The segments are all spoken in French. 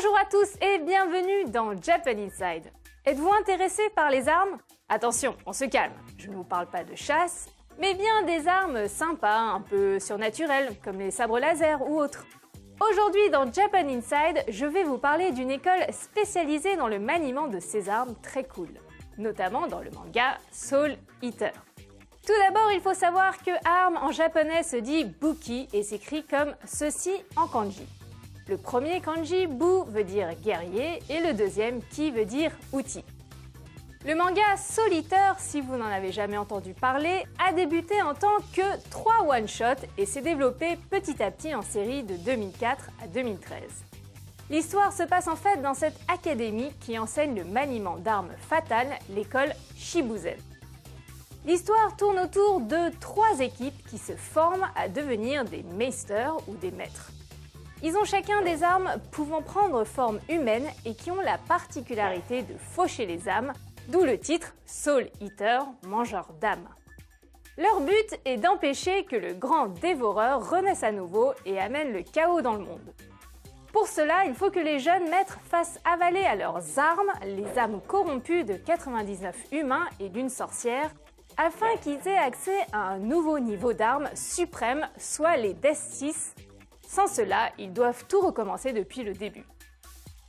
Bonjour à tous et bienvenue dans Japan Inside. Êtes-vous intéressé par les armes? Attention, on se calme, je ne vous parle pas de chasse, mais bien des armes sympas, un peu surnaturelles, comme les sabres laser ou autres. Aujourd'hui dans Japan Inside, je vais vous parler d'une école spécialisée dans le maniement de ces armes très cool, notamment dans le manga Soul Eater. Tout d'abord, il faut savoir que arme en japonais se dit buki et s'écrit comme ceci en kanji. Le premier kanji, bu, veut dire guerrier et le deuxième, ki, veut dire outil. Le manga Soul Eater, si vous n'en avez jamais entendu parler, a débuté en tant que 3 one-shots et s'est développé petit à petit en série de 2004 à 2013. L'histoire se passe en fait dans cette académie qui enseigne le maniement d'armes fatales, l'école Shibuzen. L'histoire tourne autour de 3 équipes qui se forment à devenir des meisters ou des maîtres. Ils ont chacun des armes pouvant prendre forme humaine et qui ont la particularité de faucher les âmes, d'où le titre Soul Eater, mangeur d'âmes. Leur but est d'empêcher que le grand dévoreur renaisse à nouveau et amène le chaos dans le monde. Pour cela, il faut que les jeunes maîtres fassent avaler à leurs armes les âmes corrompues de 99 humains et d'une sorcière, afin qu'ils aient accès à un nouveau niveau d'armes suprême, soit les Death 6. Sans cela, ils doivent tout recommencer depuis le début.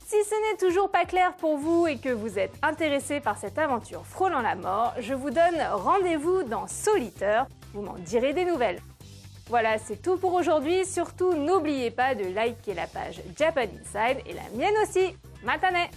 Si ce n'est toujours pas clair pour vous et que vous êtes intéressé par cette aventure frôlant la mort, je vous donne rendez-vous dans Soul Eater, vous m'en direz des nouvelles. Voilà, c'est tout pour aujourd'hui, surtout n'oubliez pas de liker la page Japan Inside et la mienne aussi. Matane!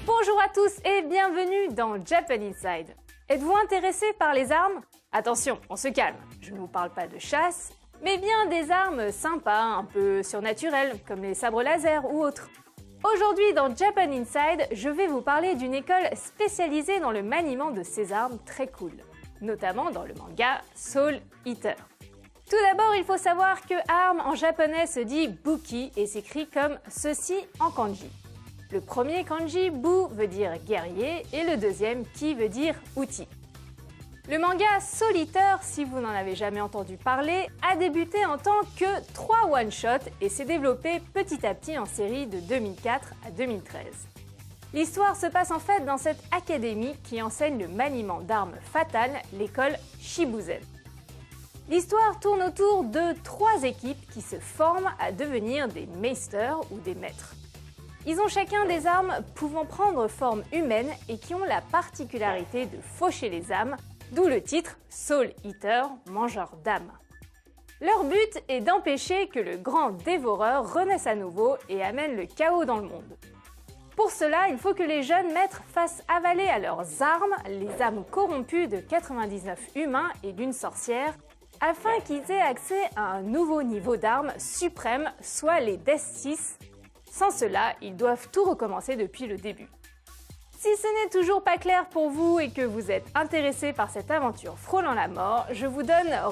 Bonjour à tous et bienvenue dans Japan Inside. Êtes-vous intéressé par les armes? Attention, on se calme, je ne vous parle pas de chasse, mais bien des armes sympas, un peu surnaturelles, comme les sabres laser ou autres. Aujourd'hui dans Japan Inside, je vais vous parler d'une école spécialisée dans le maniement de ces armes très cool, notamment dans le manga Soul Eater. Tout d'abord, il faut savoir que arme en japonais se dit buki et s'écrit comme ceci en kanji. Le premier kanji, bu, veut dire guerrier et le deuxième, ki, veut dire outil. Le manga Soul Eater, si vous n'en avez jamais entendu parler, a débuté en tant que 3 one-shots et s'est développé petit à petit en série de 2004 à 2013. L'histoire se passe en fait dans cette académie qui enseigne le maniement d'armes fatales, l'école Shibuzen. L'histoire tourne autour de 3 équipes qui se forment à devenir des meisters ou des maîtres. Ils ont chacun des armes pouvant prendre forme humaine et qui ont la particularité de faucher les âmes, d'où le titre Soul Eater, mangeur d'âmes. Leur but est d'empêcher que le grand dévoreur renaisse à nouveau et amène le chaos dans le monde. Pour cela, il faut que les jeunes maîtres fassent avaler à leurs armes les âmes corrompues de 99 humains et d'une sorcière, afin qu'ils aient accès à un nouveau niveau d'armes suprême, soit les Death 6. Sans cela, ils doivent tout recommencer depuis le début. Si ce n'est toujours pas clair pour vous et que vous êtes intéressé par cette aventure frôlant la mort, je vous donne